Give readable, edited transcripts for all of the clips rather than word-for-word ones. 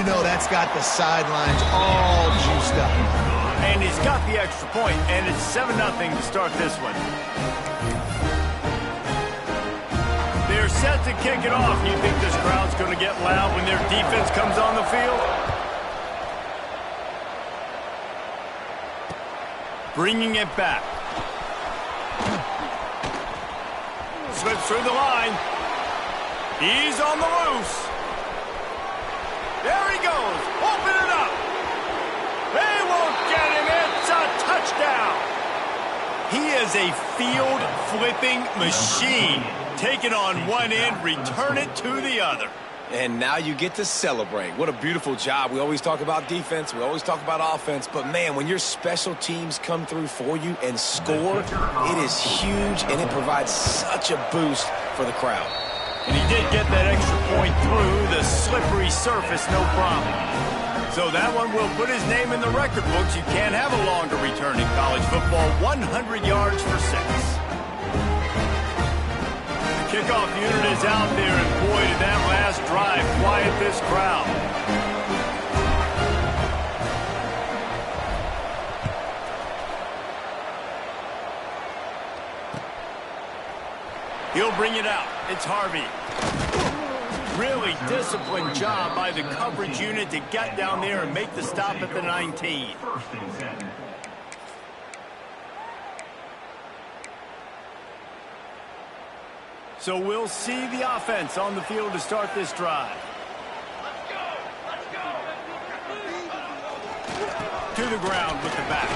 know that's got the sidelines all juiced up. And he's got the extra point, and it's 7-0 to start this one. They're set to kick it off. You think this crowd's going to get loud when their defense comes on the field? Bringing it back. Slips through the line. He's on the loose. There he goes. Open it up. They won't get him. It's a touchdown. He is a field-flipping machine. Take it on one end, return it to the other. And now you get to celebrate. What a beautiful job. We always talk about defense. We always talk about offense. But, man, when your special teams come through for you and score, it is huge, and it provides such a boost for the crowd. And he did get that extra point through the slippery surface, no problem. So that one will put his name in the record books. You can't have a longer return in college football. 100 yards for 6. Kickoff unit is out there, and boy, did that last drive quiet this crowd. He'll bring it out. It's Harvey. Really disciplined job by the coverage unit to get down there and make the stop at the 19. So we'll see the offense on the field to start this drive. Let's go! Let's go! To the ground with the back.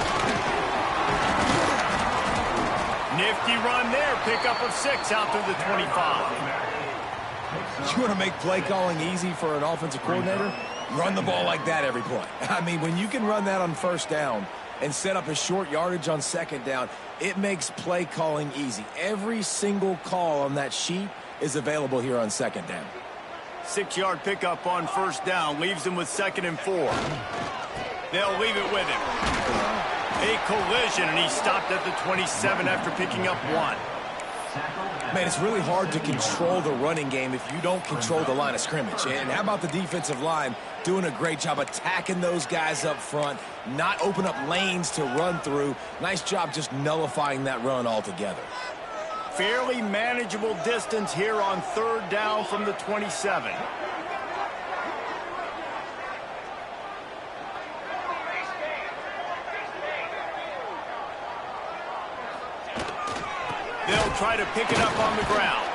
Nifty run there. Pickup of 6 out to the 25. You want to make play calling easy for an offensive coordinator? Run the ball like that every play. I mean, when you can run that on first down and set up a short yardage on second down, it makes play calling easy. Every single call on that sheet is available here on second down. 6-yard pickup on first down. Leaves him with 2nd and 4. They'll leave it with him. A collision, and he stopped at the 27 after picking up 1. Man, it's really hard to control the running game if you don't control the line of scrimmage. And how about the defensive line doing a great job attacking those guys up front, not open up lanes to run through. Nice job just nullifying that run altogether. Fairly manageable distance here on 3rd down from the 27. They'll try to pick it up on the ground.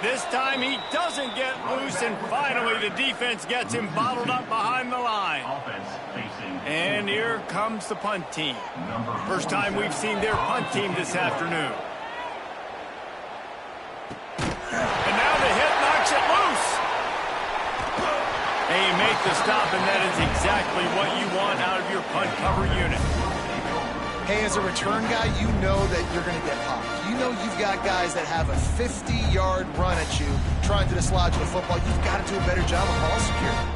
This time he doesn't get loose, and finally the defense gets him bottled up behind the line. And here comes the punt team. First time we've seen their punt team this afternoon. And now the hit knocks it loose. And you make the stop, and that is exactly what you want out of your punt cover unit. Hey, as a return guy, you know that you're going to get popped. You know you've got guys that have a 50-yard run at you trying to dislodge the football. You've got to do a better job of ball security.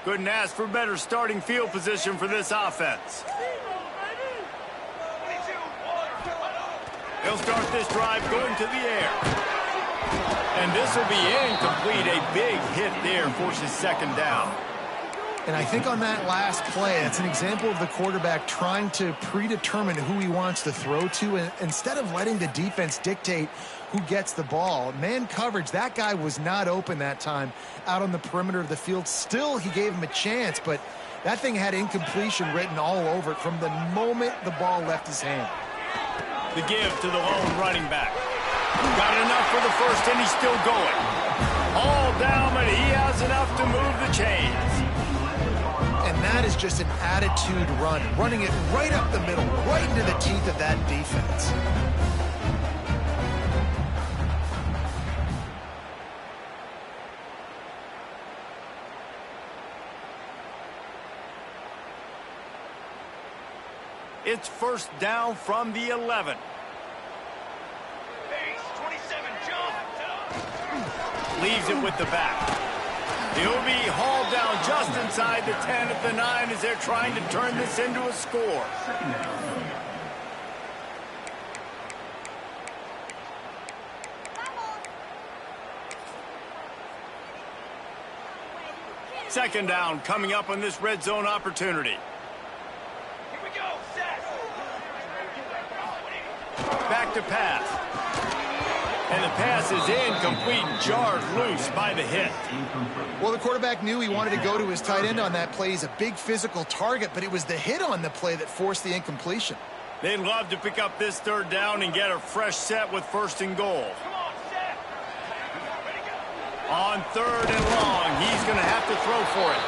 Couldn't ask for better starting field position for this offense. He'll start this drive going to the air. And this will be incomplete. A big hit there forces 2nd down. And I think on that last play, it's an example of the quarterback trying to predetermine who he wants to throw to, and instead of letting the defense dictate who gets the ball. Man coverage, that guy was not open that time out on the perimeter of the field. Still, he gave him a chance, but that thing had incompletion written all over it from the moment the ball left his hand. The give to the lone running back. Got enough for the first, and he's still going. All down, but he has enough to move the chains. And that is just an attitude run, running it right up the middle, right into the teeth of that defense. It's 1st down from the 11. Base, 27, jump! Leaves it with the back. He'll be hauled down just inside the 10 at the 9 as they're trying to turn this into a score. Second down coming up on this red zone opportunity. Here we go, set. Back to pass. And the pass is incomplete, jarred loose by the hit. Well, the quarterback knew he wanted to go to his tight end on that play. He's a big physical target, but it was the hit on the play that forced the incompletion. They'd love to pick up this third down and get a fresh set with 1st and goal. Come on, set. Ready, go. On 3rd and long, he's going to have to throw for it.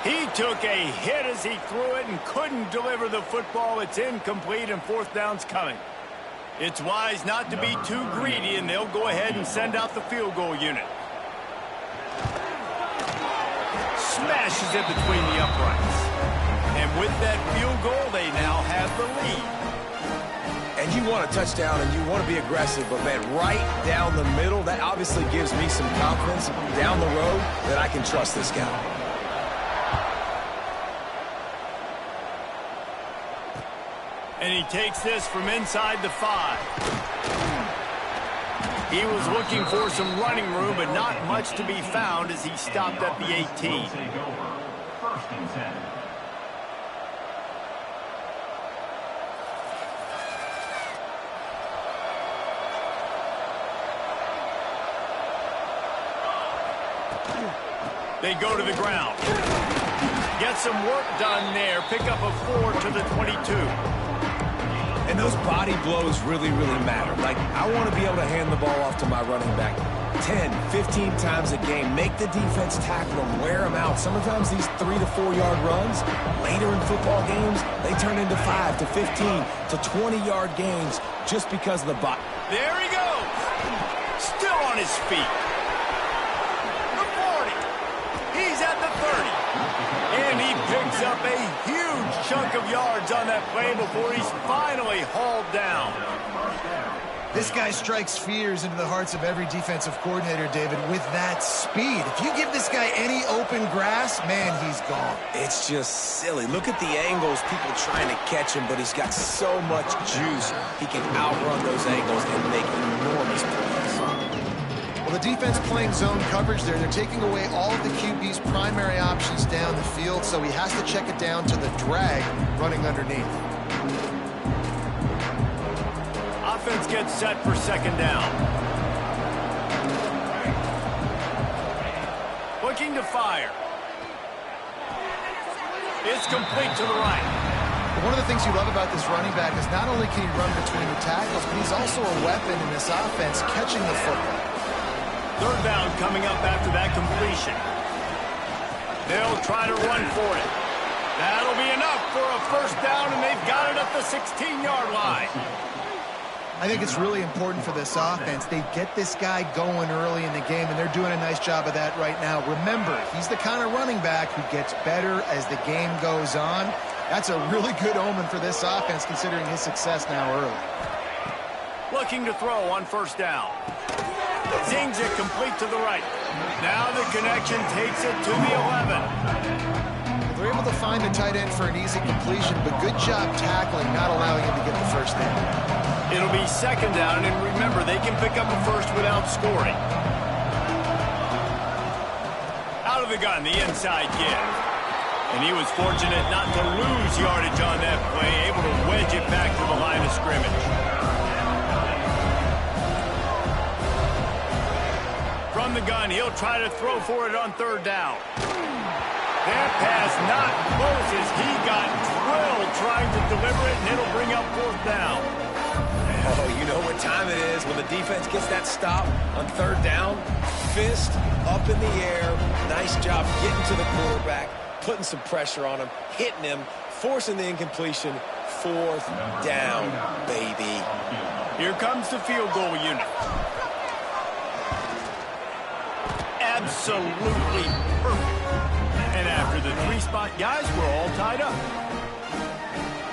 He took a hit as he threw it and couldn't deliver the football. It's incomplete, and 4th down's coming. It's wise not to be too greedy, and they'll go ahead and send out the field goal unit. Smashes it between the uprights. And with that field goal, they now have the lead. And you want a touchdown, and you want to be aggressive, but, man, right down the middle, that obviously gives me some confidence down the road that I can trust this guy. And he takes this from inside the 5. He was looking for some running room, but not much to be found as he stopped at the 18. First and 10. They go to the ground. Get some work done there. Pick up a 4 to the 22. And those body blows really, really matter. Like, I want to be able to hand the ball off to my running back 10, 15 times a game. Make the defense tackle them, wear them out. Sometimes these 3 to 4 yard runs, later in football games, they turn into 5 to 15 to 20-yard games just because of the body. There he goes. Still on his feet. The 40. He's at the 30. And he picks up a huge chunk of yards on that play before he's finally hauled down. This guy strikes fears into the hearts of every defensive coordinator, David, with that speed. If you give this guy any open grass, man, he's gone. It's just silly. Look at the angles, people trying to catch him, but he's got so much juice. He can outrun those angles and make enormous plays. Well, the defense playing zone coverage there. They're taking away all of the QB's primary options down the field, so he has to check it down to the drag running underneath. Offense gets set for 2nd down. Looking to fire. It's complete to the right. One of the things you love about this running back is not only can he run between the tackles, but he's also a weapon in this offense catching the football. 3rd down coming up after that completion. They'll try to run for it. That'll be enough for a 1st down, and they've got it at the 16-yard line. I think it's really important for this offense. They get this guy going early in the game, and they're doing a nice job of that right now. Remember, he's the kind of running back who gets better as the game goes on. That's a really good omen for this offense, considering his success now early. Looking to throw on 1st down. Zings it complete to the right. Now the connection takes it to the 11. They're able to find a tight end for an easy completion, but good job tackling, not allowing him to get the 1st down. It'll be 2nd down, and remember, they can pick up a 1st without scoring. Out of the gun, the inside give. And he was fortunate not to lose yardage on that play, able to wedge it back to the line of scrimmage. From the gun, he'll try to throw for it on 3rd down. That pass not close as he got drilled trying to deliver it, and it'll bring up 4th down. Oh, you know what time it is when the defense gets that stop on 3rd down. Fist up in the air. Nice job getting to the quarterback, putting some pressure on him, hitting him, forcing the incompletion. 4th down, baby. Here comes the field goal unit. Absolutely perfect. And after the 3-spot guys, we're all tied up.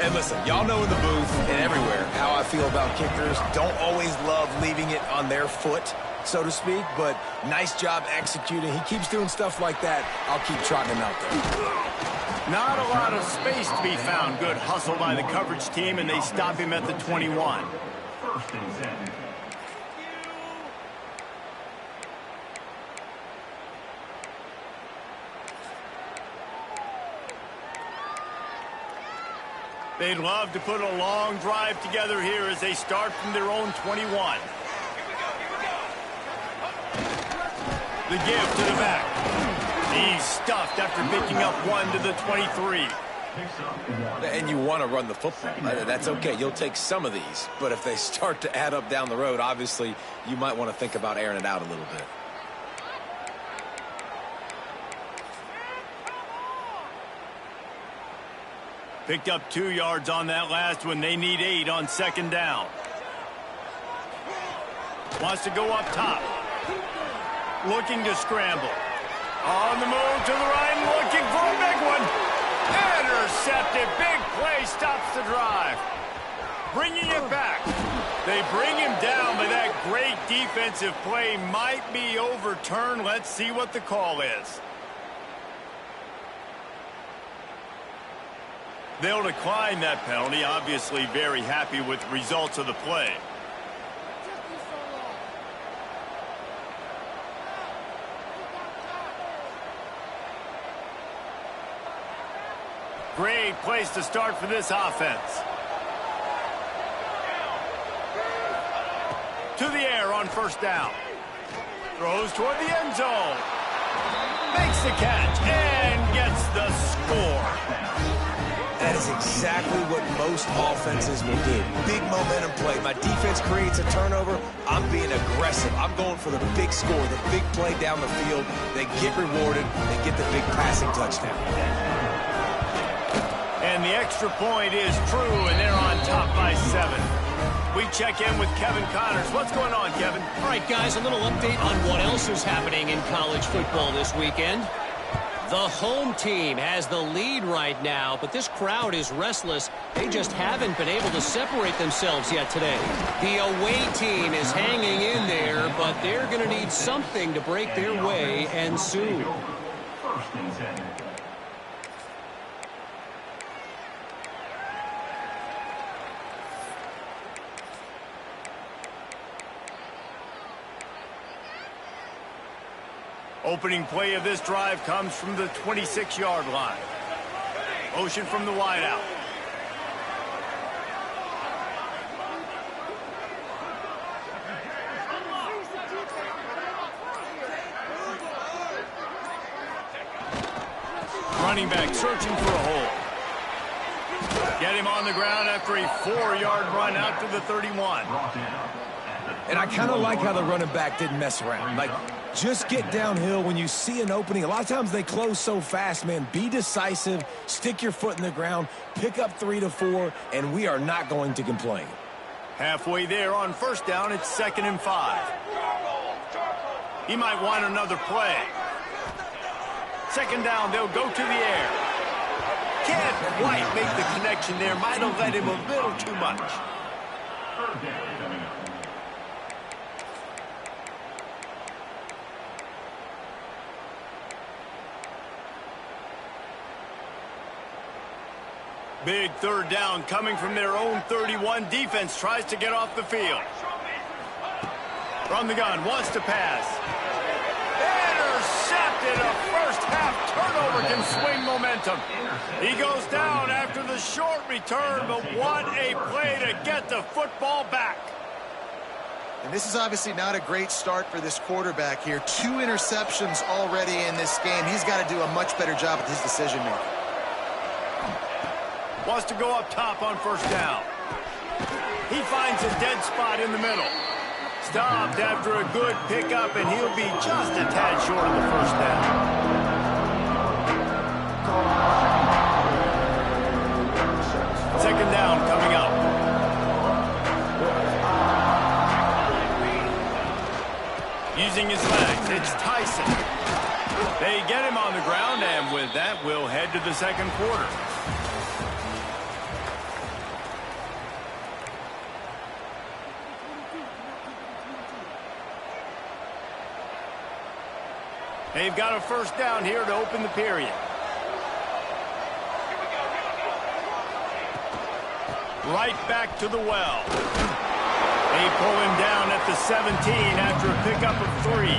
And listen, y'all know in the booth and everywhere how I feel about kickers. Don't always love leaving it on their foot, so to speak, but nice job executing. He keeps doing stuff like that. I'll keep trotting him out there. Not a lot of space to be found. Good hustle by the coverage team, and they stop him at the 21. 1st and 10. They'd love to put a long drive together here as they start from their own 21. The give to the back. He's stuffed after picking up one to the 23. And you want to run the football. That's okay. You'll take some of these. But if they start to add up down the road, obviously, you might want to think about airing it out a little bit. Picked up 2 yards on that last one. They need 8 on second down. Wants to go up top. Looking to scramble. On the move to the right, looking for a big one. Intercepted. Big play stops the drive. Bringing it back. They bring him down, but that great defensive play might be overturned. Let's see what the call is. They'll decline that penalty. Obviously very happy with the results of the play. Great place to start for this offense. To the air on first down. Throws toward the end zone. Makes the catch and gets the score. That is exactly what most offenses will do. Big momentum play. My defense creates a turnover. I'm being aggressive. I'm going for the big score, the big play down the field. They get rewarded. They get the big passing touchdown. And the extra point is true, and they're on top by 7. We check in with Kevin Connors. What's going on, Kevin? All right, guys, a little update on what else is happening in college football this weekend. The home team has the lead right now, but this crowd is restless. They just haven't been able to separate themselves yet today. The away team is hanging in there, but they're going to need something to break their way, and soon. First and 10. Opening play of this drive comes from the 26-yard line. Motion from the wideout. Running back searching for a hole. Get him on the ground after a 4-yard run out to the 31. And I kind of like how the running back didn't mess around. Like, just get downhill when you see an opening. A lot of times they close so fast, man. Be decisive, stick your foot in the ground, pick up 3 to 4, and we are not going to complain. Halfway there on first down, it's 2nd and 5. He might want another play. 2nd down, they'll go to the air. Can't quite make the connection there. Might have led him a little too much. Third down coming up. Big 3rd down coming from their own 31. Defense tries to get off the field. From the gun, wants to pass. Intercepted. A first-half turnover can swing momentum. He goes down after the short return, but what a play to get the football back. And this is obviously not a great start for this quarterback here. 2 interceptions already in this game. He's got to do a much better job with his decision-making. Wants to go up top on first down. He finds a dead spot in the middle. Stopped after a good pickup, and he'll be just a tad short of the first down. Second down coming up. Using his legs, it's Tyson. They get him on the ground, and with that, we'll head to the second quarter. They've got a first down here to open the period. Right back to the well. They pull him down at the 17 after a pickup of 3.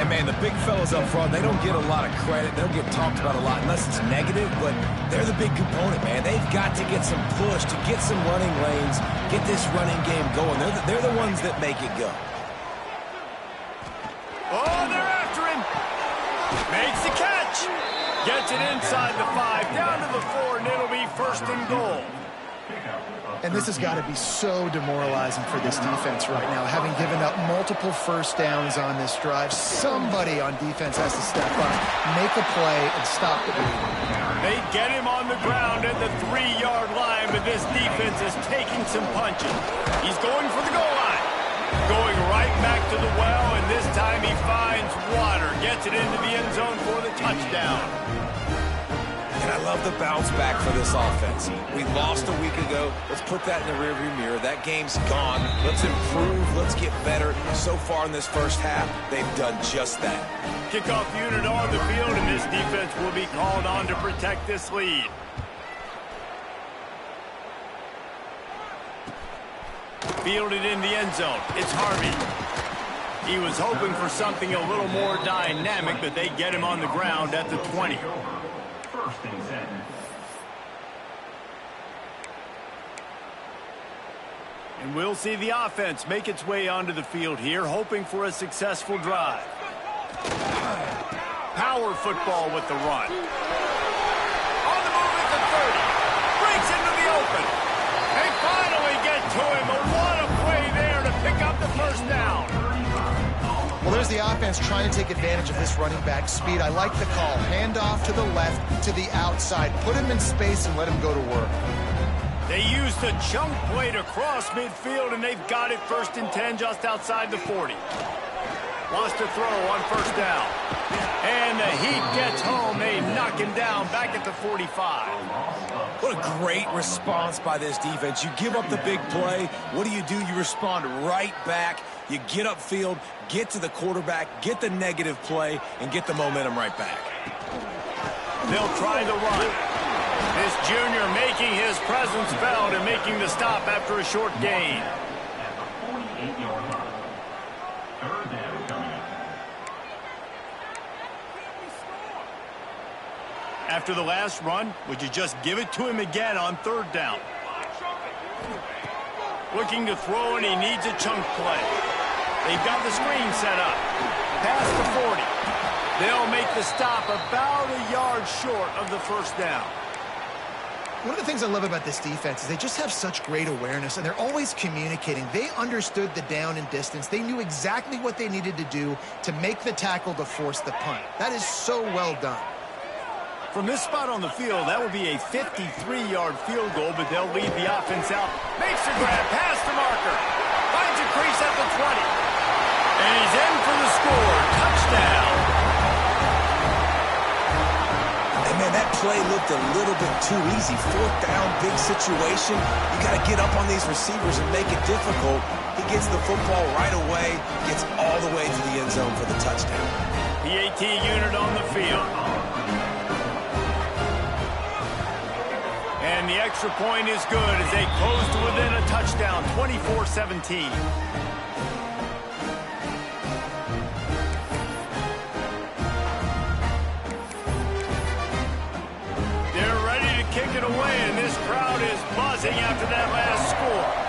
And, man, the big fellas up front, they don't get a lot of credit. They'll get talked about a lot unless it's negative, but they're the big component, man. They've got to get some push, to get some running lanes, get this running game going. They're the ones that make it go. Oh, they're after him. Makes the catch. Gets it inside the 5, down to the 4, and it'll be first and goal. And this has got to be so demoralizing for this defense right now, having given up multiple first downs on this drive. Somebody on defense has to step up, make a play, and stop the bleeding. They get him on the ground at the 3-yard line, but this defense is taking some punches. He's going for the goal line. Going right back to the well, and this time he finds water. Gets it into the end zone for the touchdown. And I love the bounce back for this offense. We lost a week ago. Let's put that in the rearview mirror. That game's gone. Let's improve. Let's get better. So far in this first half, they've done just that. Kickoff unit on the field, and this defense will be called on to protect this lead. Fielded in the end zone. It's Harvey. He was hoping for something a little more dynamic, but they get him on the ground at the 20. First and 10. And we'll see the offense make its way onto the field here, hoping for a successful drive. Power football with the run. On the move at the 30. Breaks into the open. They finally get to him. But what a play there to pick up the first down. Well, there's the offense trying to take advantage of this running back speed. I like the call. Hand off to the left, to the outside. Put him in space and let him go to work. They used a chunk play to cross midfield, and they've got it first and 10 just outside the 40. Wants to throw on first down. And the Heat gets home. They knock him down back at the 45. What a great response by this defense. You give up the big play. What do? You respond right back. You get upfield, get to the quarterback, get the negative play, and get the momentum right back. They'll try the run. This junior making his presence felt and making the stop after a short gain. At the 48-yard line. Third down coming up. After the last run, would you just give it to him again on third down? Looking to throw, and he needs a chunk play. They've got the screen set up. Past the 40. They'll make the stop about a yard short of the first down. One of the things I love about this defense is they just have such great awareness, and they're always communicating. They understood the down and distance. They knew exactly what they needed to do to make the tackle to force the punt. That is so well done. From this spot on the field, that would be a 53-yard field goal, but they'll lead the offense out. Makes a grab, past the marker. Finds a crease at the 20. And he's in for the score. Touchdown. And, man, that play looked a little bit too easy. Fourth down, big situation. You got to get up on these receivers and make it difficult. He gets the football right away, gets all the way to the end zone for the touchdown. BAT unit on the field. And the extra point is good as they close to within a touchdown, 24-17. They're ready to kick it away, and this crowd is buzzing after that last score.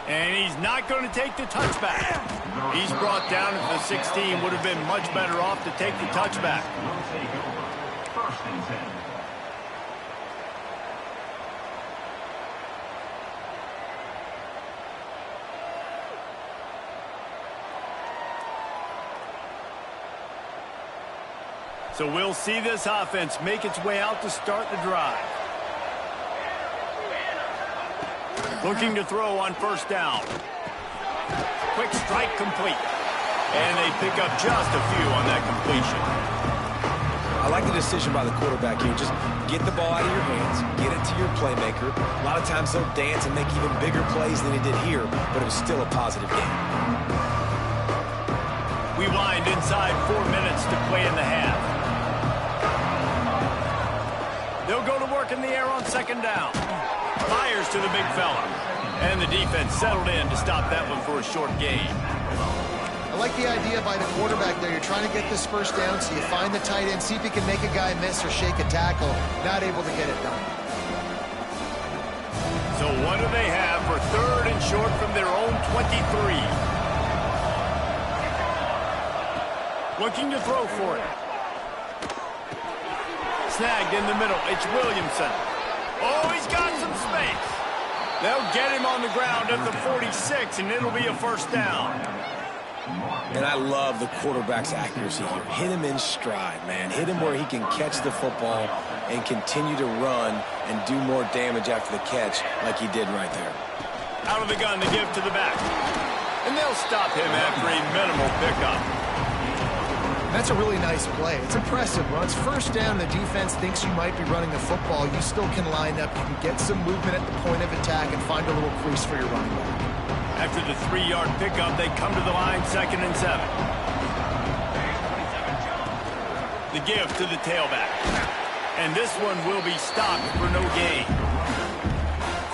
And he's not going to take the touchback. He's brought down at the 16. Would have been much better off to take the touchback. Will take over. First and 10. So we'll see this offense make its way out to start the drive. Looking to throw on first down. Quick strike complete. And they pick up just a few on that completion. I like the decision by the quarterback here. Just get the ball out of your hands, get it to your playmaker. A lot of times they'll dance and make even bigger plays than he did here, but it was still a positive game. We wind inside 4 minutes to play in the half. They'll go to work in the air on second down. Fires to the big fella. And the defense settled in to stop that one for a short gain. I like the idea by the quarterback there. You're trying to get this first down, so you find the tight end, see if you can make a guy miss or shake a tackle. Not able to get it done. So what do they have for 3rd and short from their own 23? Looking to throw for it. Snagged in the middle. It's Williamson. Oh, he's got some space. They'll get him on the ground at the 46, and it'll be a first down. And I love the quarterback's accuracy here. Hit him in stride, man. Hit him where he can catch the football and continue to run and do more damage after the catch like he did right there. Out of the gun to give to the back. And they'll stop him after a minimal pickup. That's a really nice play. It's impressive. When it's first down, the defense thinks you might be running the football. You still can line up. You can get some movement at the point of attack and find a little crease for your running back. After the 3-yard pickup, they come to the line 2nd and 7. The give to the tailback. And this one will be stopped for no gain.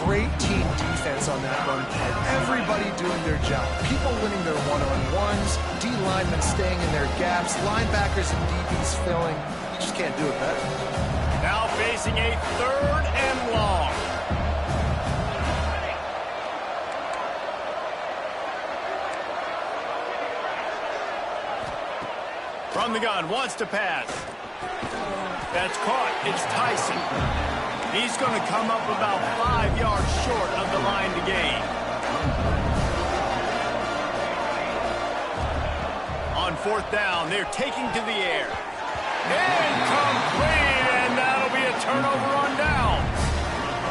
Great team defense on that run play. Everybody doing their job. People winning their one-on-ones, D linemen staying in their gaps, linebackers and DBs filling. You just can't do it better. Now facing a 3rd and long. From the gun, wants to pass. That's caught. It's Tyson. He's going to come up about 5 yards short of the line to gain. On 4th down, they're taking to the air. Incomplete, and that'll be a turnover on downs.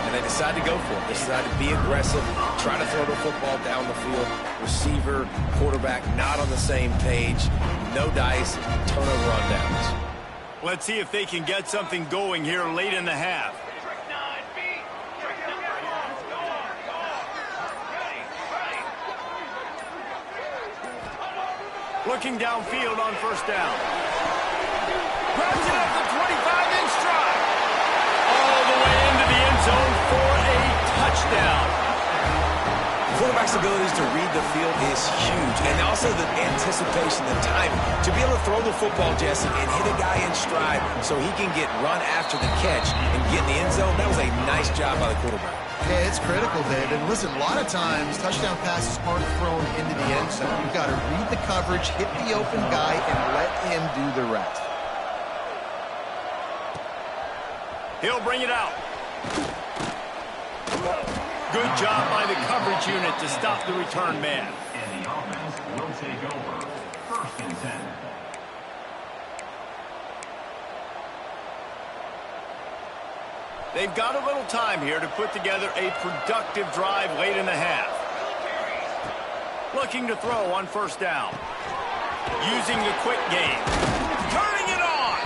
And they decide to go for it. They decide to be aggressive, try to throw the football down the field. Receiver, quarterback, not on the same page. No dice, turnover on downs. Let's see if they can get something going here late in the half. Looking downfield on 1st down. Grabs it up the 25 in stride. All the way into the end zone for a touchdown. Quarterback's abilities to read the field is huge. And also the anticipation, the timing. To be able to throw the football, Jesse, and hit a guy in stride so he can get run after the catch and get in the end zone, that was a nice job by the quarterback. Yeah, it's critical, Dave. And listen, a lot of times touchdown passes aren't thrown into the end zone. You've got to read the coverage, hit the open guy, and let him do the rest. He'll bring it out. Good job by the coverage unit to stop the return man. And the offense will take over. 1st and 10. They've got a little time here to put together a productive drive late in the half. Looking to throw on 1st down. Using the quick game. Turning it on!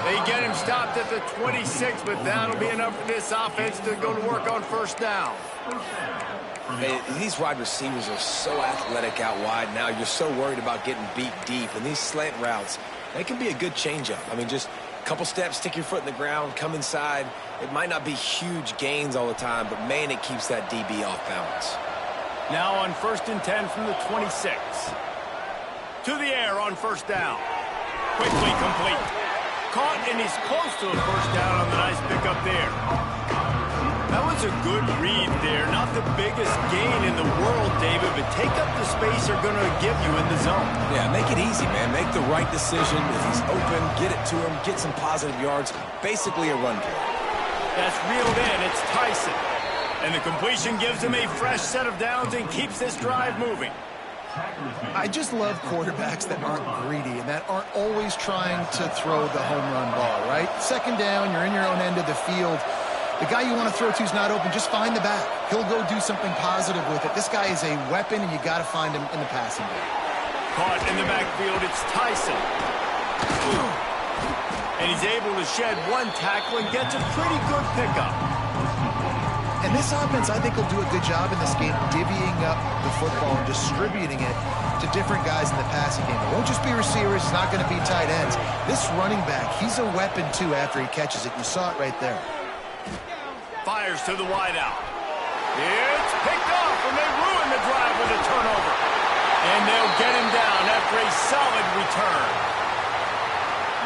They get him stopped at the 26, but that'll be enough for this offense to go to work on 1st down. Hey, these wide receivers are so athletic out wide now. You're so worried about getting beat deep. And these slant routes, they can be a good changeup. I mean, just a couple steps, stick your foot in the ground, come inside. It might not be huge gains all the time, but, man, it keeps that DB off balance. Now on 1st and 10 from the 26. To the air on 1st down. Quickly complete. Caught, and he's close to a 1st down on the nice pickup there. That was a good read there. Not the biggest gain in the world, David, but take up the space they're going to give you in the zone. Yeah, make it easy, man. Make the right decision. If he's open, get it to him, get some positive yards. Basically a run play. That's reeled in. It's Tyson. And the completion gives him a fresh set of downs and keeps this drive moving. I just love quarterbacks that aren't greedy and that aren't always trying to throw the home run ball, right? 2nd down, you're in your own end of the field. The guy you want to throw to is not open. Just find the back. He'll go do something positive with it. This guy is a weapon, and you got to find him in the passing game. Caught in the backfield, it's Tyson. And he's able to shed one tackle and gets a pretty good pickup. And this offense, I think, will do a good job in this game divvying up the football and distributing it to different guys in the passing game. It won't just be receivers. It's not going to be tight ends. This running back, he's a weapon, too, after he catches it. You saw it right there. Fires to the wideout. solid return.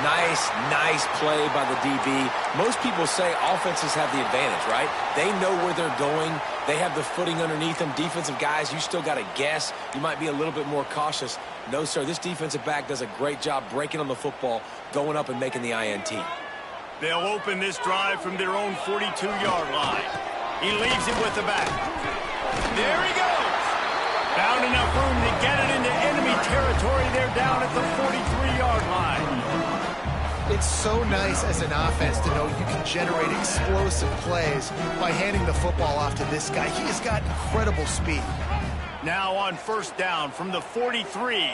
Nice play by the DB. Most people say offenses have the advantage, right? They know where they're going. They have the footing underneath them. Defensive guys, you still got to guess. You might be a little bit more cautious. No, sir, this defensive back does a great job breaking on the football, going up and making the INT. They'll open this drive from their own 42-yard line. He leaves it with the back. There he goes. Found enough room to get it into enemy territory. They're down at the 43-yard line. It's so nice as an offense to know you can generate explosive plays by handing the football off to this guy. He has got incredible speed. Now on first down from the 43.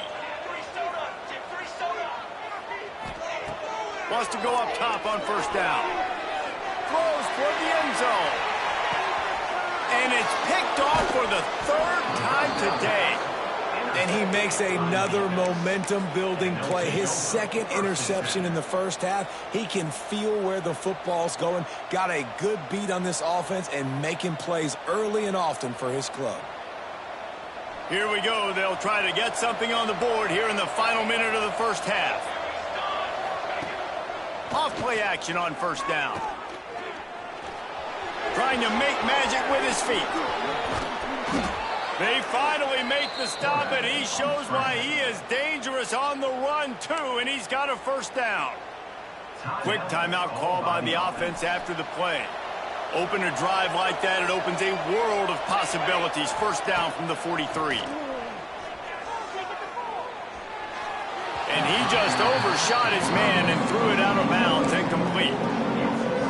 Wants to go up top on first down. Throws toward the end zone. And it's picked off for the third time today. And he makes another momentum-building play. His second interception in the first half. He can feel where the football's going. Got a good beat on this offense and making plays early and often for his club. Here we go. They'll try to get something on the board here in the final minute of the first half. Off play action on first down. Trying to make magic with his feet. They finally make the stop, and he shows why he is dangerous on the run, too, and he's got a first down. Quick timeout call by the offense after the play. Open a drive like that, it opens a world of possibilities. First down from the 43. And he just overshot his man and threw it out of bounds, incomplete.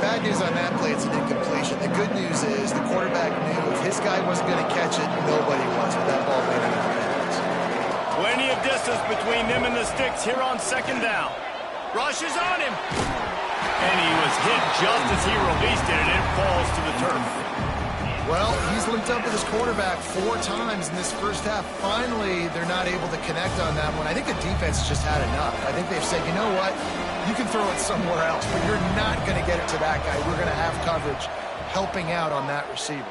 Bad news on that play, it's an incompletion. The good news is the quarterback knew if his guy wasn't going to catch it, nobody was with that ball being in the hands. Plenty of distance between them and the sticks here on second down. Rushes on him. And he was hit just as he released it, and it falls to the turf. Well, he's linked up with his quarterback 4 times in this first half. Finally, they're not able to connect on that one. I think the defense just had enough. I think they've said, you know what? You can throw it somewhere else, but you're not going to get it to that guy. We're going to have coverage helping out on that receiver.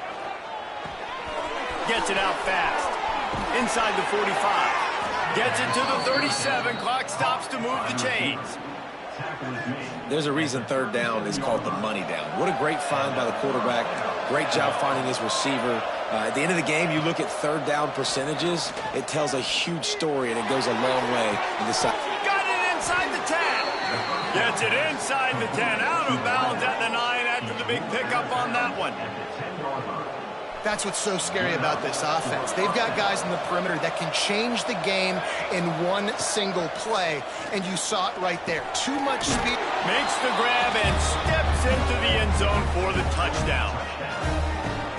Gets it out fast. Inside the 45. Gets it to the 37. Clock stops to move the chains. There's a reason third down is called the money down. What a great find by the quarterback. Great job finding his receiver. At the end of the game, you look at third down percentages. It tells a huge story, and it goes a long way in the side. Got it inside the 10. Gets it inside the 10. Out of bounds at the 9 after the big pickup on that one. That's what's so scary about this offense. They've got guys in the perimeter that can change the game in one single play, and you saw it right there. Too much speed. Makes the grab and steps into the end zone for the touchdown.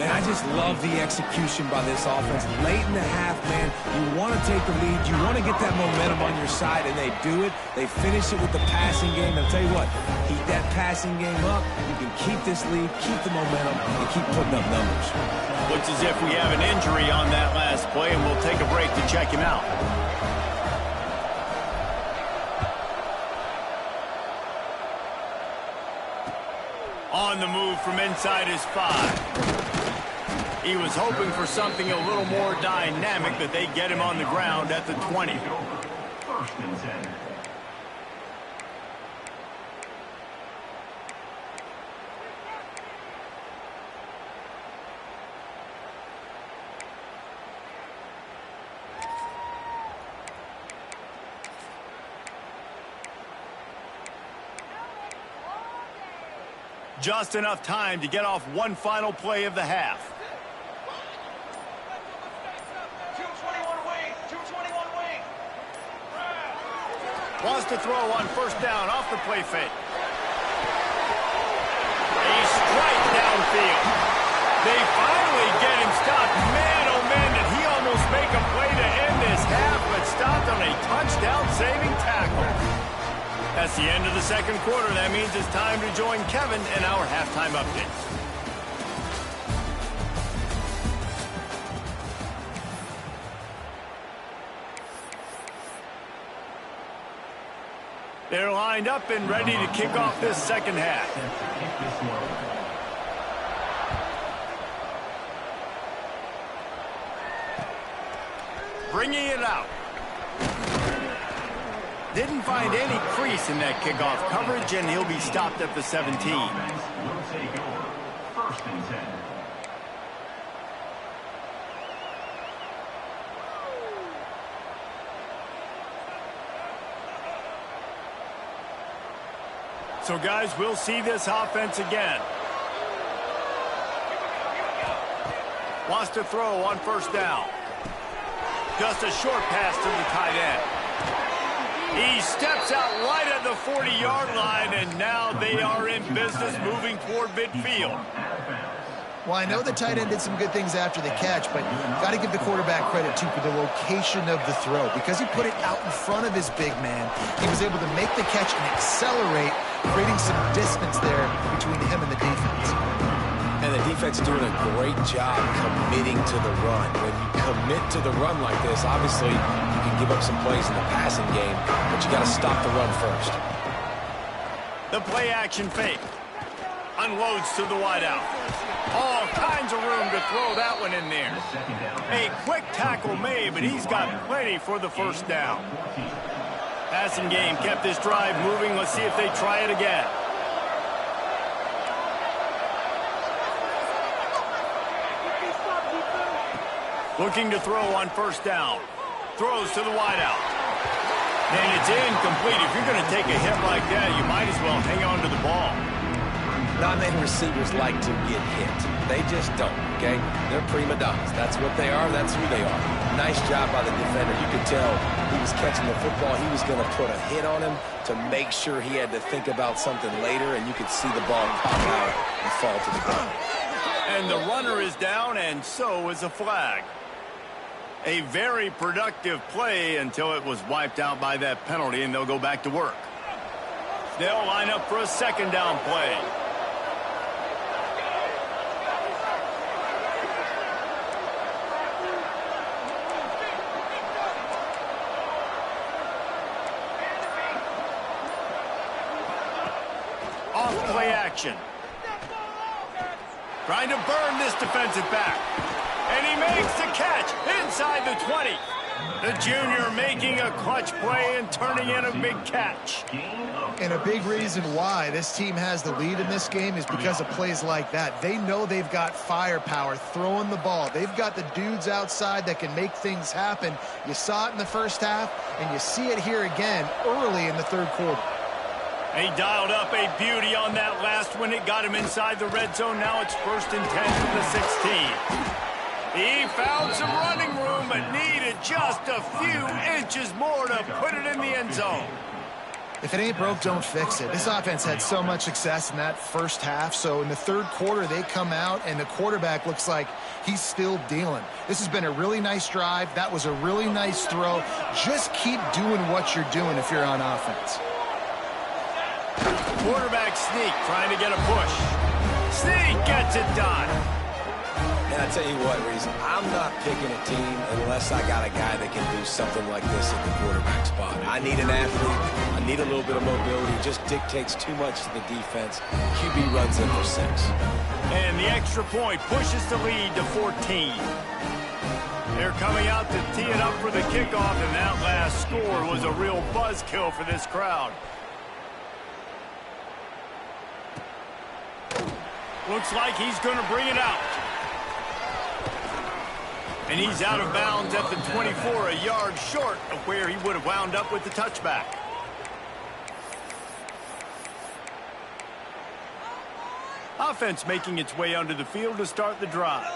And I just love the execution by this offense. Late in the half, man, you want to take the lead. You want to get that momentum on your side, and they do it. They finish it with the passing game. And I'll tell you what, keep that passing game up. You can keep this lead, keep the momentum, and keep putting up numbers. Looks as if we have an injury on that last play, and we'll take a break to check him out. On the move from inside his 5. He was hoping for something a little more dynamic, but they get him on the ground at the 20. First and 10. Just enough time to get off one final play of the half. 221 wing, 221 wing. Wants to throw on first down off the play fake. A strike downfield. They finally get him stopped. Man, oh man, did he almost make a play to end this half, but stopped on a touchdown-saving tackle. That's the end of the second quarter. That means it's time to join Kevin in our halftime updates. They're lined up and ready to kick off this second half. Bringing it out. Didn't find any crease in that kickoff coverage, and he'll be stopped at the 17. Will take over. First and 10. So, guys, we'll see this offense again. Wants to throw on first down. Just a short pass to the tight end. He steps out right at the 40-yard line, and now they are in business moving toward midfield. Well, I know the tight end did some good things after the catch, but got to give the quarterback credit, too, for the location of the throw. Because he put it out in front of his big man, he was able to make the catch and accelerate, creating some distance there between him and the defense. And the defense doing a great job committing to the run. When you commit to the run like this, obviously you can give up some plays in the passing game, but you got to stop the run first. The play action fake. Unloads to the wideout. All kinds of room to throw that one in there. A quick tackle made, but he's got plenty for the first down. Passing game kept this drive moving. Let's see if they try it again. Looking to throw on first down. Throws to the wideout. And it's incomplete. If you're going to take a hit like that, you might as well hang on to the ball. Not many receivers like to get hit. They just don't, okay? They're prima donnas. That's what they are. That's who they are. Nice job by the defender. You could tell he was catching the football. He was going to put a hit on him to make sure he had to think about something later, and you could see the ball pop out and fall to the ground. And the runner is down, and so is a flag. A very productive play until it was wiped out by that penalty, and they'll go back to work. They'll line up for a second down play. Off play action. Trying to burn this defensive back. And he makes the catch inside the 20. The junior making a clutch play and turning in a big catch. And a big reason why this team has the lead in this game is because of plays like that. They know they've got firepower throwing the ball. They've got the dudes outside that can make things happen. You saw it in the first half, and you see it here again early in the third quarter. He dialed up a beauty on that last one. It got him inside the red zone. Now it's 1st and 10 from the 16. He found some running room, but needed just a few inches more to put it in the end zone. If it ain't broke, don't fix it. This offense had so much success in that first half, so in the third quarter, they come out, and the quarterback looks like he's still dealing. This has been a really nice drive. That was a really nice throw. Just keep doing what you're doing if you're on offense. Quarterback sneak, trying to get a push. Sneak gets it done. And I tell you what, Reese, I'm not picking a team unless I got a guy that can do something like this at the quarterback spot. I need an athlete. I need a little bit of mobility. It just dictates too much to the defense. QB runs in for 6. And the extra point pushes the lead to 14. They're coming out to tee it up for the kickoff, and that last score was a real buzzkill for this crowd. Looks like he's going to bring it out. And he's out of bounds at the 24, a yard short of where he would have wound up with the touchback. Offense making its way onto the field to start the drive.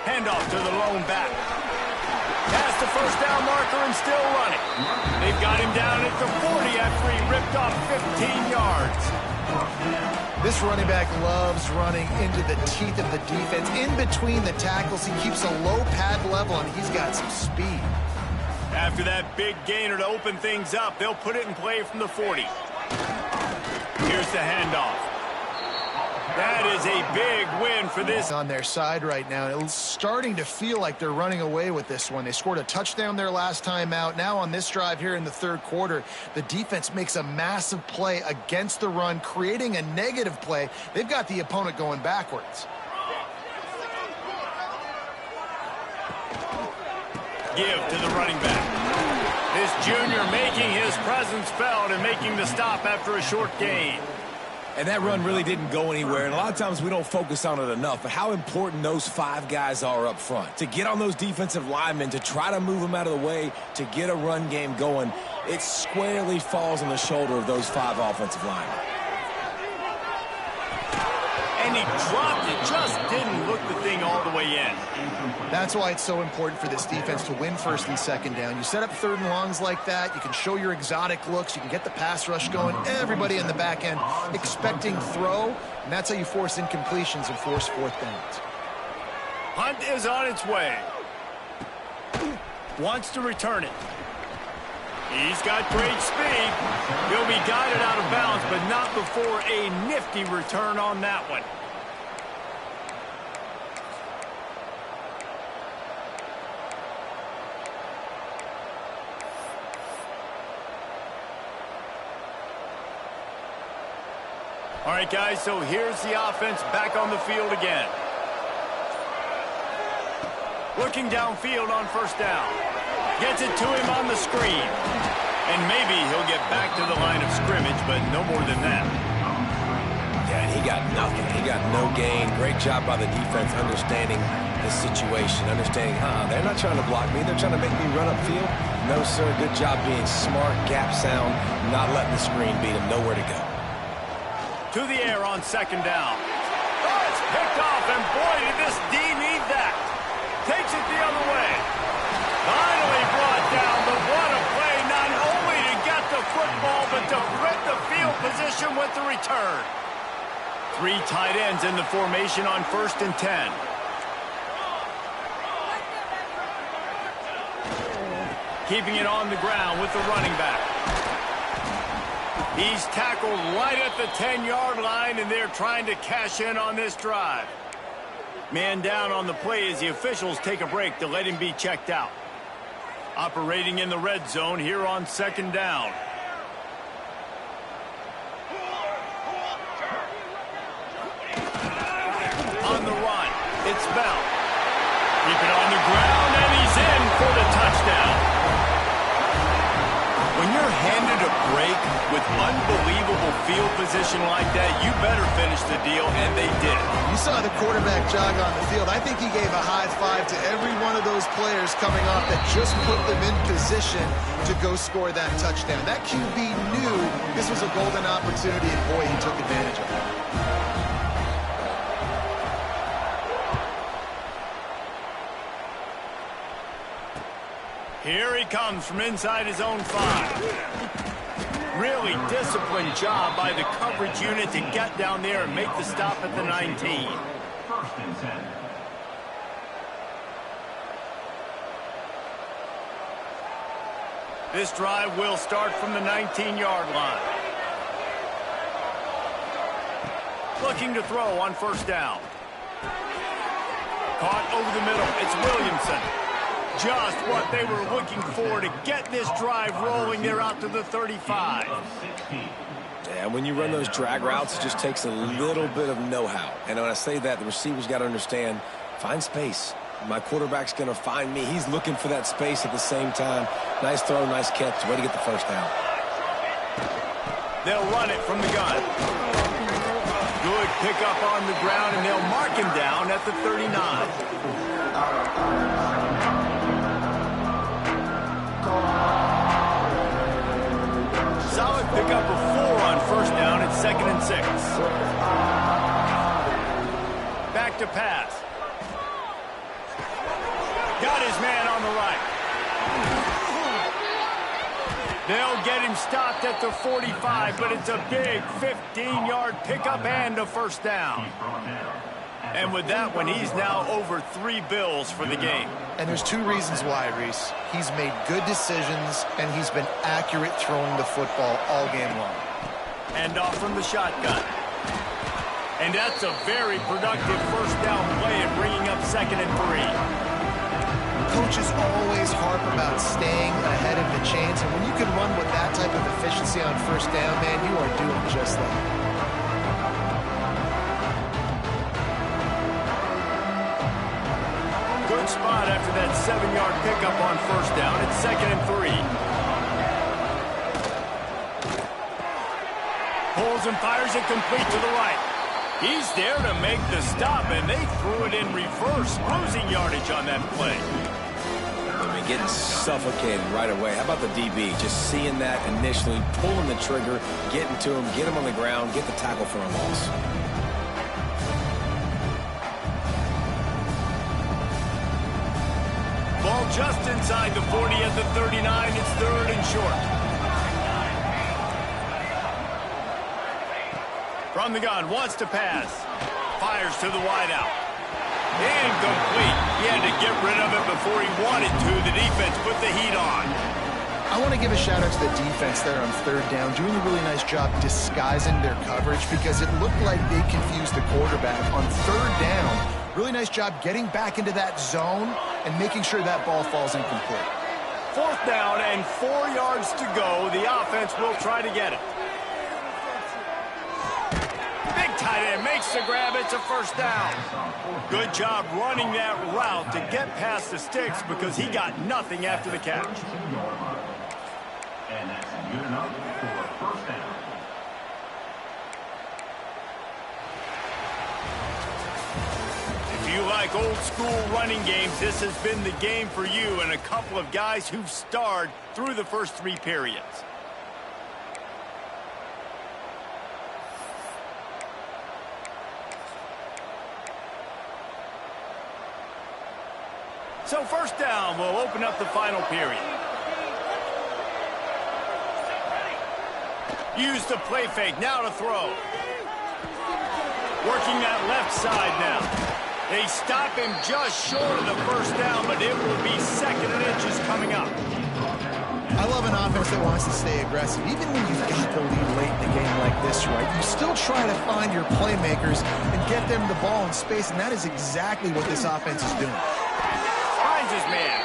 Handoff to the lone back. Past the first down marker and still running. They've got him down at the 40 after he ripped off 15 yards. This running back loves running into the teeth of the defense. In between the tackles, he keeps a low pad level, and he's got some speed. After that big gainer to open things up, they'll put it in play from the 40. Here's the handoff. That is a big win for this. On their side right now, it's starting to feel like they're running away with this one. They scored a touchdown their last time out. Now on this drive here in the third quarter, the defense makes a massive play against the run, creating a negative play. They've got the opponent going backwards. give to the running back. This junior making his presence felt and making the stop after a short gain. And that run really didn't go anywhere, and a lot of times we don't focus on it enough, but how important those 5 guys are up front. To get on those defensive linemen, to try to move them out of the way, to get a run game going, it squarely falls on the shoulder of those 5 offensive linemen. And he dropped it, just didn't look the thing all the way in. That's why it's so important for this defense to win first and second down. You set up third and longs like that, you can show your exotic looks, you can get the pass rush going, everybody in the back end expecting throw, and that's how you force incompletions and force fourth downs. Hunt is on its way. Wants to return it. He's got great speed. He'll be guided out of bounds, but not before a nifty return on that one. All right, guys, so here's the offense back on the field again. Looking downfield on first down. Gets it to him on the screen. And maybe he'll get back to the line of scrimmage, but no more than that. Yeah, and he got nothing. He got no gain. Great job by the defense understanding the situation, understanding, they're not trying to block me. They're trying to make me run upfield. No, sir. Good job being smart, gap sound, not letting the screen beat him. Nowhere to go. To the air on second down. Oh, it's picked off, and boy, did this D need that. Takes it the other way. Finally brought down, but what a play, not only to get the football, but to threat the field position with the return. 3 tight ends in the formation on 1st and 10. Keeping it on the ground with the running back. He's tackled right at the 10-yard line, and they're trying to cash in on this drive. Man down on the play as the officials take a break to let him be checked out. Operating in the red zone here on second down. On the run, it's Bell. Keep it on the ground, and he's in for the touchdown. When you're handed a break with unbelievable field position like that, you better finish the deal, and they did. You saw the quarterback jog on the field. I think he gave a high five to every one of those players coming off that just put them in position to go score that touchdown. That QB knew this was a golden opportunity, and boy, he took advantage of it. Here he comes from inside his own 5. Really disciplined job by the coverage unit to get down there and make the stop at the 19. 1st and 10. This drive will start from the 19-yard line. Looking to throw on first down. Caught over the middle. It's Williamson. Just what they were looking for to get this drive rolling. They're out to the 35. Yeah, when you run those drag routes, it just takes a little bit of know-how. And when I say that, the receivers got to understand, find space. My quarterback's going to find me. He's looking for that space at the same time. Nice throw, nice catch. Way to get the first down. They'll run it from the gun. Good pickup on the ground, and they'll mark him down at the 39. Solid pickup of 4 on first down at 2nd and 6. Back to pass. Got his man on the right. They'll get him stopped at the 45, but it's a big 15-yard pickup and a first down. And with that one, he's now over 3 bills for the game. And there's 2 reasons why, Reese. He's made good decisions, and he's been accurate throwing the football all game long. And off from the shotgun. And that's a very productive first down play and bringing up 2nd and 3. Coaches always harp about staying ahead of the chains, and when you can run with that type of efficiency on first down, man, you are doing just that. Good good spot after that 7-yard pickup on first down. It's 2nd and 3. Pulls and fires it complete to the right. He's there to make the stop, and they threw it in reverse, losing yardage on that play. Getting suffocated right away. How about the DB? Just seeing that initially, pulling the trigger, getting to him, get him on the ground, get the tackle for a loss. Ball just inside the 40 at the 39. It's 3rd and short. From the gun, wants to pass. Fires to the wideout. Incomplete. He had to get rid of it before he wanted to. The defense put the heat on. I want to give a shout out to the defense there on 3rd down, doing a really nice job disguising their coverage because it looked like they confused the quarterback on 3rd down. Really nice job getting back into that zone and making sure that ball falls incomplete. 4th down and 4 yards to go. The offense will try to get it. Big tight end makes the grab. It's a 1st down. Good job running that route to get past the sticks because he got nothing after the catch. And that's good enough for 1st down. If you like old school running games, this has been the game for you and a couple of guys who've starred through the first 3 periods. So 1st down will open up the final period. Use the play fake, now to throw. Working that left side now. They stop him just short of the 1st down, but it will be 2nd and inches coming up. I love an offense that wants to stay aggressive. Even when you've got the lead late in a game like this, right, you still try to find your playmakers and get them the ball in space, and that is exactly what this offense is doing. His man.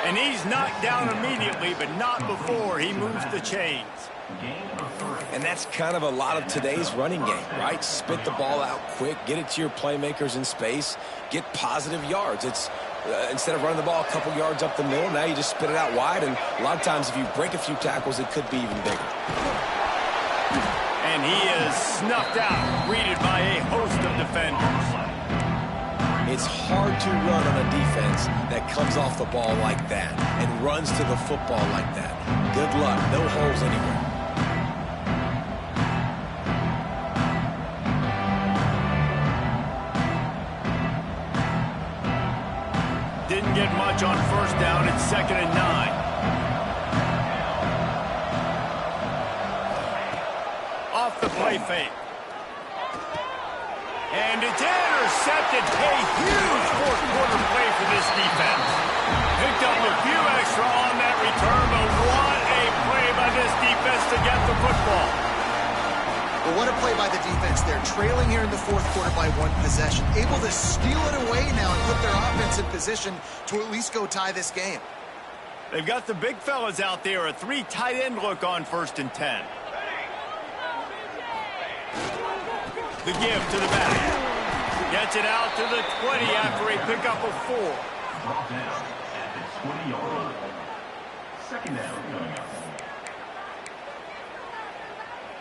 And he's knocked down immediately, but not before he moves the chains. And that's kind of a lot of today's running game, right? Spit the ball out quick, get it to your playmakers in space, get positive yards. It's instead of running the ball a couple yards up the middle, now you just spit it out wide, and a lot of times if you break a few tackles, it could be even bigger. And he is snuffed out, greeted by a host of defenders. It's hard to run on a defense that comes off the ball like that and runs to the football like that. Good luck. No holes anywhere. Didn't get much on 1st down. It's 2nd and 9. Off the play fake. And it's intercepted. A huge 4th quarter play for this defense. Picked up a few extra on that return, but what a play by this defense to get the football. But what a play by the defense there. Trailing here in the 4th quarter by 1 possession. Able to steal it away now and put their offense in position to at least go tie this game. They've got the big fellas out there. A 3 tight end look on 1st and 10. The give to the back. Gets it out to the 20 after a pickup of 4. Brought down at the 20-yard line. 2nd down coming up.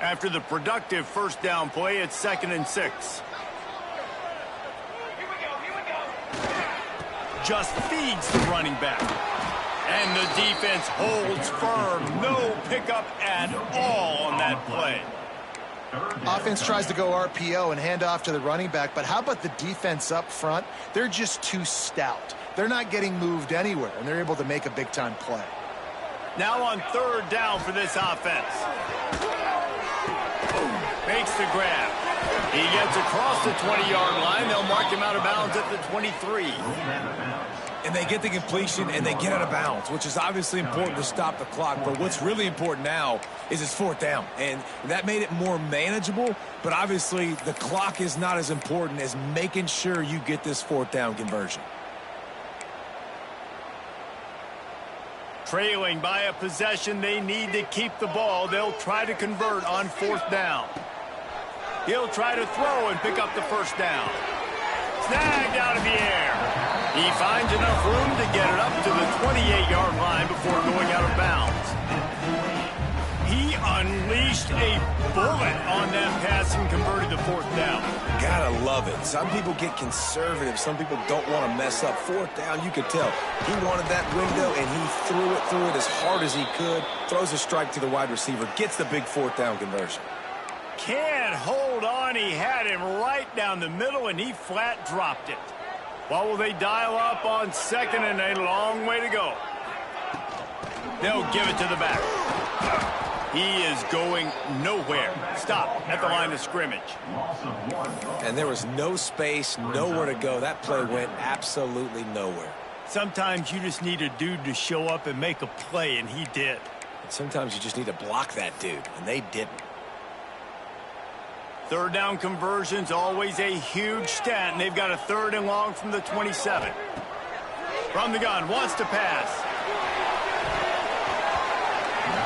After the productive 1st down play, it's 2nd and 6. Just feeds the running back. And the defense holds firm. No pickup at all on that play. Offense tries to go RPO and hand off to the running back, but how about the defense up front? They're just too stout. They're not getting moved anywhere, and they're able to make a big-time play. Now on 3rd down for this offense. Makes the grab. He gets across the 20-yard line. They'll mark him out of bounds at the 23. And they get the completion, and they get out of bounds, which is obviously important to stop the clock. But what's really important now is it's 4th down. And that made it more manageable. But obviously, the clock is not as important as making sure you get this 4th down conversion. Trailing by a possession, they need to keep the ball. They'll try to convert on 4th down. He'll try to throw and pick up the 1st down. Snagged out of the air. He finds enough room to get it up to the 28-yard line before going out of bounds. He unleashed a bullet on that pass and converted the fourth down. Gotta love it. Some people get conservative. Some people don't want to mess up. Fourth down, you could tell. He wanted that window, and he threw it as hard as he could. Throws a strike to the wide receiver. Gets the big fourth down conversion. Can't hold on. He had him right down the middle, and he flat dropped it. What will they dial up on second and a long way to go? They'll give it to the back. He is going nowhere. Stop at the line of scrimmage. And there was no space, nowhere to go. That play went absolutely nowhere. Sometimes you just need a dude to show up and make a play, and he did. Sometimes you just need to block that dude, and they didn't. Third down conversion's always a huge stat, and they've got a third and long from the 27. From the gun, wants to pass.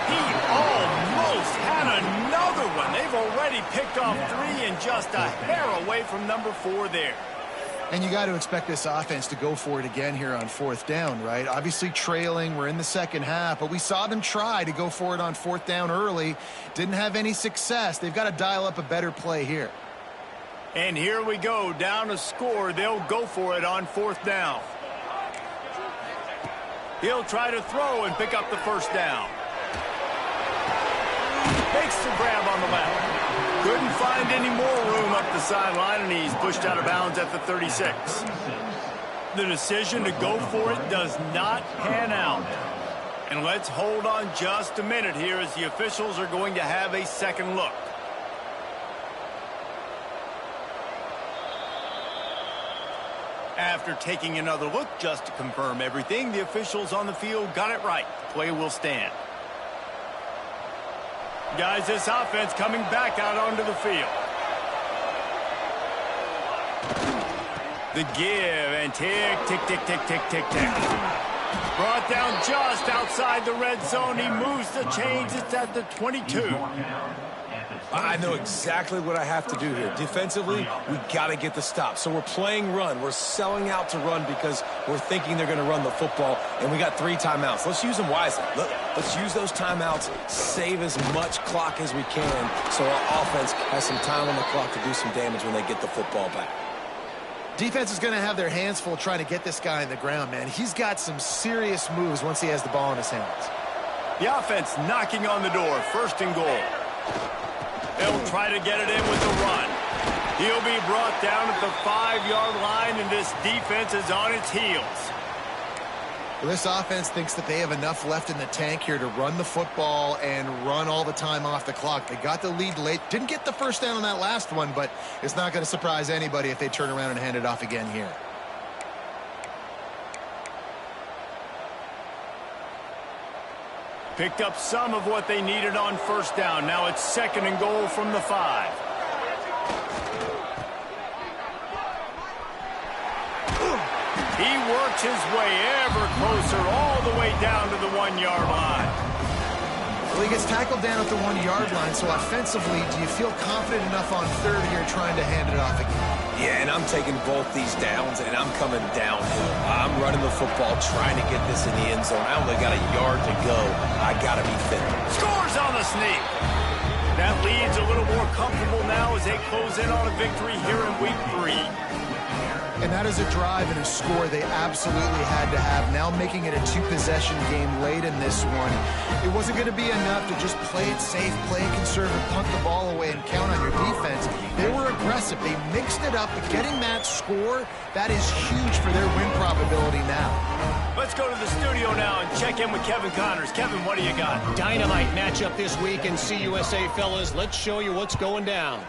He almost had another one. They've already picked off 3 and just a hair away from number 4 there. And you got to expect this offense to go for it again here on fourth down, right? Obviously trailing, we're in the second half, but we saw them try to go for it on fourth down early. Didn't have any success. They've got to dial up a better play here. And here we go, down a score. They'll go for it on fourth down. He'll try to throw and pick up the first down. Makes the grab on the left. Couldn't find any more room up the sideline, and he's pushed out of bounds at the 36. The decision to go for it does not pan out. And let's hold on just a minute here as the officials are going to have a second look. After taking another look just to confirm everything, the officials on the field got it right. The play will stand. Guys, this offense coming back out onto the field. The give and tick, tick, tick, tick, tick, tick, tick. Brought down just outside the red zone. He moves the chains. It's at the 22. I know exactly what I have to do here. Defensively, we got to get the stop. So we're playing run. We're selling out to run because we're thinking they're going to run the football, and we got 3 timeouts. Let's use them wisely. Let's use those timeouts, save as much clock as we can so our offense has some time on the clock to do some damage when they get the football back. Defense is going to have their hands full trying to get this guy in the ground, man. He's got some serious moves once he has the ball in his hands. The offense knocking on the door. First and goal. They'll try to get it in with the run. He'll be brought down at the 5-yard line, and this defense is on its heels. Well, this offense thinks that they have enough left in the tank here to run the football and run all the time off the clock. They got the lead late. Didn't get the first down on that last one, but it's not going to surprise anybody if they turn around and hand it off again here. Picked up some of what they needed on first down. Now it's second and goal from the 5. He works his way ever closer all the way down to the 1-yard line. Well, he gets tackled down at the 1-yard line, so offensively, do you feel confident enough on third here trying to hand it off again? Yeah, and I'm taking both these downs, and I'm coming downhill. I'm running the football, trying to get this in the end zone. I only got a yard to go. I got to be fit. Scores on the sneak. That lead's a little more comfortable now as they close in on a victory here in week 3. And that is a drive and a score they absolutely had to have. Now making it a 2-possession game late in this one. It wasn't going to be enough to just play it safe, play it conservative, punt the ball away, and count on your defense. They were aggressive. They mixed it up, but getting that score, that is huge for their win probability now. Let's go to the studio now and check in with Kevin Connors. Kevin, what do you got? Dynamite matchup this week in CUSA, fellas. Let's show you what's going down.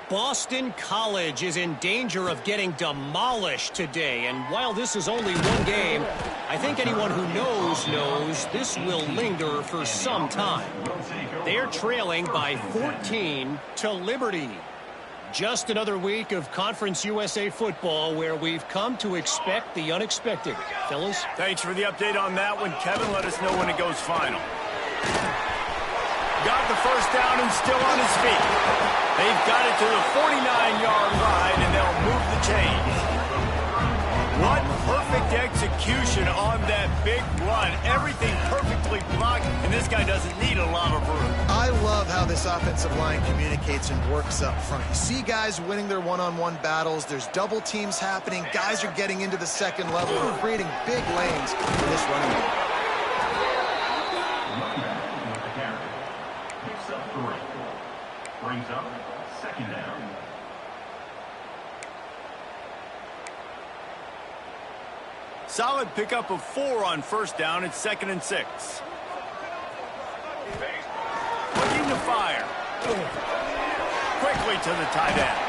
Boston College is in danger of getting demolished today, and while this is only one game, I think anyone who knows this will linger for some time. They're trailing by 14 to Liberty. Just another week of Conference USA football where we've come to expect the unexpected. Fellas? Thanks for the update on that one, Kevin. Let us know when it goes final. Got the first down and still on his feet. They've got it to the 49-yard line, and they'll move the chains. execution on that big run. Everything perfectly blocked, and this guy doesn't need a lot of room. I love how this offensive line communicates and works up front. You see guys winning their one-on-one battles. There's double teams happening. Guys are getting into the second level and creating big lanes for this running game. With the carry. Picks up 3. Brings up 2nd down. Solid pickup of 4 on 1st down. It's 2nd and 6. Looking to fire. Quickly to the tight end.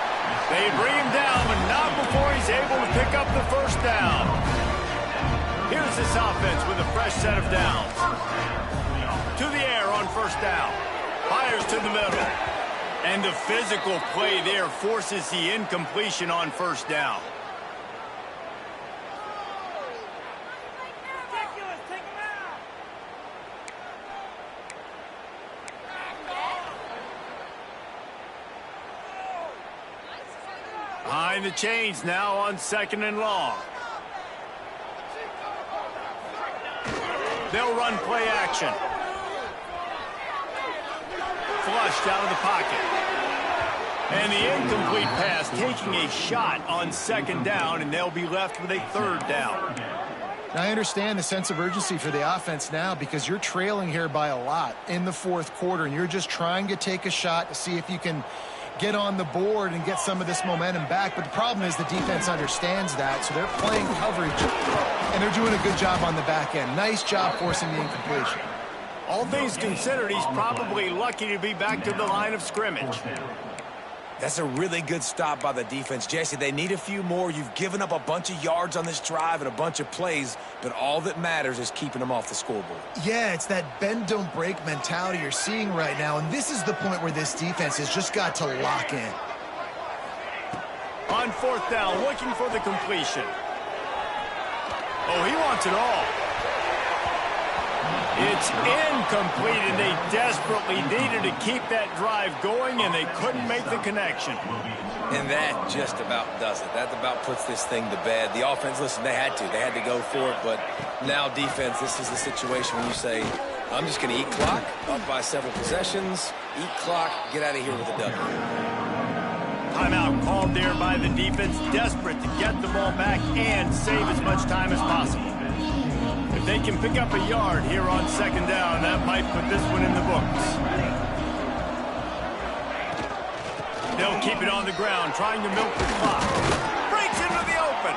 They bring him down, but not before he's able to pick up the 1st down. Here's this offense with a fresh set of downs. To the air on 1st down. Fires to the middle. And the physical play there forces the incompletion on 1st down. Behind the chains now on 2nd and long. They'll run play action. Flushed out of the pocket. And the incomplete pass taking a shot on 2nd down, and they'll be left with a 3rd down. Now, I understand the sense of urgency for the offense now because you're trailing here by a lot in the 4th quarter, and you're just trying to take a shot to see if you can get on the board and get some of this momentum back. But the problem is the defense understands that, so they're playing coverage, and they're doing a good job on the back end. Nice job forcing the incompletion. All things considered, he's probably lucky to be back to the line of scrimmage. That's a really good stop by the defense. Jesse, they need a few more. You've given up a bunch of yards on this drive and a bunch of plays, but all that matters is keeping them off the scoreboard. Yeah, it's that bend, don't break mentality you're seeing right now, and this is the point where this defense has just got to lock in. On 4th down, looking for the completion. Oh, he wants it all. It's incomplete, and they desperately needed to keep that drive going, and they couldn't make the connection. And that just about does it. That about puts this thing to bed. The offense, listen, they had to go for it, but now defense, this is the situation when you say, I'm just going to eat clock, up by several possessions, eat clock, get out of here with a W. Timeout called there by the defense, desperate to get the ball back and save as much time as possible. If they can pick up a yard here on 2nd down, that might put this one in the books. They'll keep it on the ground, trying to milk the clock. Breaks into the open.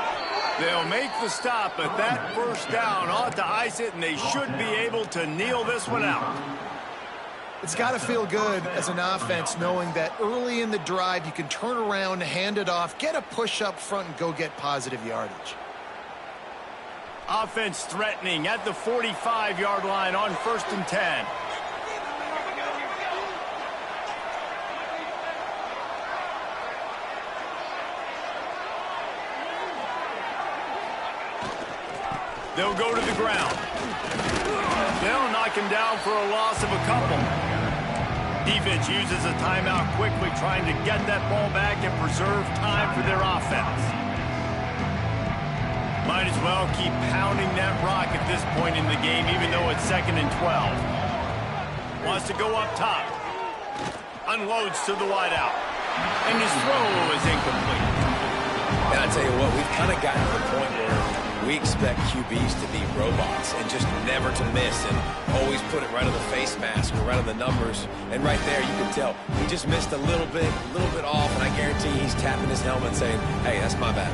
They'll make the stop, but that 1st down ought to ice it, and they should be able to kneel this one out. It's got to feel good as an offense knowing that early in the drive you can turn around, hand it off, get a push up front, and go get positive yardage. Offense threatening at the 45-yard line on 1st and 10. They'll go to the ground. They'll knock him down for a loss of a couple. Defense uses a timeout quickly, trying to get that ball back and preserve time for their offense. Might as well keep pounding that rock at this point in the game, even though it's 2nd and 12. Wants to go up top. Unloads to the wideout. And his throw is incomplete. And I tell you what, we've kind of gotten to the point where we expect QBs to be robots and just never to miss and always put it right on the face mask or right on the numbers. And right there, you can tell he just missed a little bit off, and I guarantee he's tapping his helmet saying, hey, that's my bad.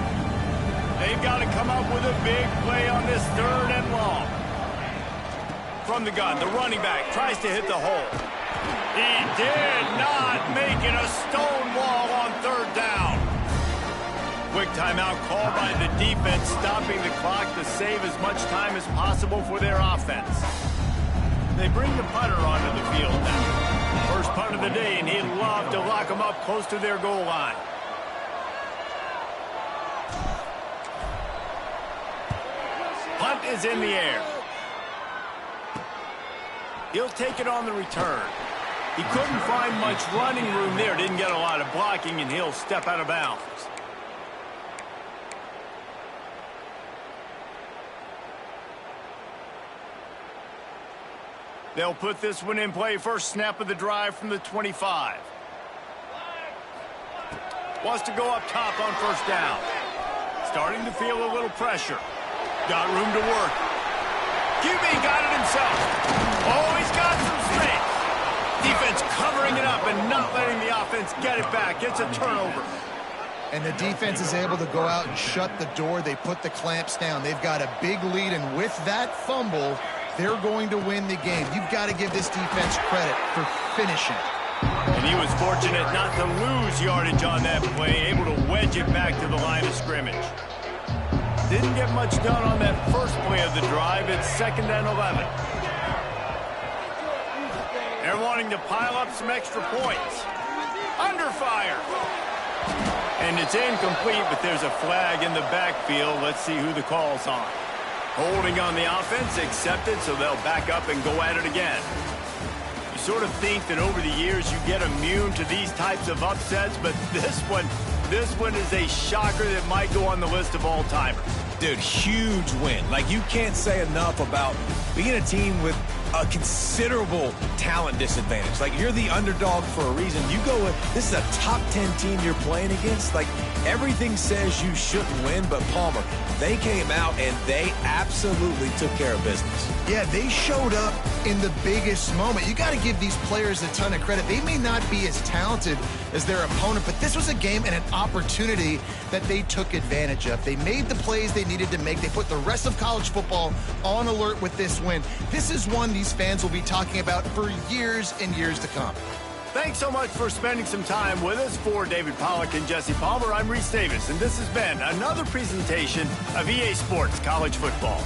They've got to come up with a big play on this 3rd and long. From the gun, the running back tries to hit the hole. He did not make it a stone wall on 3rd down. Quick timeout called by the defense, stopping the clock to save as much time as possible for their offense. They bring the punter onto the field now. First punt of the day, and he'd love to lock them up close to their goal line. Punt is in the air. He'll take it on the return. He couldn't find much running room there. Didn't get a lot of blocking, and he'll step out of bounds. They'll put this one in play first snap of the drive from the 25. Wants to go up top on first down. Starting to feel a little pressure. Got room to work. QB got it himself. Oh, he's got some space. Defense covering it up and not letting the offense get it back. It's a turnover. And the defense is able to go out and shut the door. They put the clamps down. They've got a big lead, and with that fumble, they're going to win the game. You've got to give this defense credit for finishing. And he was fortunate not to lose yardage on that play, able to wedge it back to the line of scrimmage. Didn't get much done on that first play of the drive. It's 2nd and 11. They're wanting to pile up some extra points. Under fire. And it's incomplete, but there's a flag in the backfield. Let's see who the call's on. Holding on the offense, accepted, so they'll back up and go at it again. You sort of think that over the years you get immune to these types of upsets, but this one is a shocker that might go on the list of all-timers. Dude, huge win. Like, you can't say enough about being a team with a considerable talent disadvantage. Like, you're the underdog for a reason. You go with, this is a top 10 team you're playing against. Like, everything says you shouldn't win, but Palmer, they came out and they absolutely took care of business. Yeah, they showed up in the biggest moment. You got to give these players a ton of credit. They may not be as talented as their opponent, but this was a game and an opportunity that they took advantage of. They made the plays they needed to make. They put the rest of college football on alert with this win. This is one these fans will be talking about for years and years to come. Thanks so much for spending some time with us. For David Pollack and Jesse Palmer, I'm Reese Davis, and this has been another presentation of EA Sports College Football.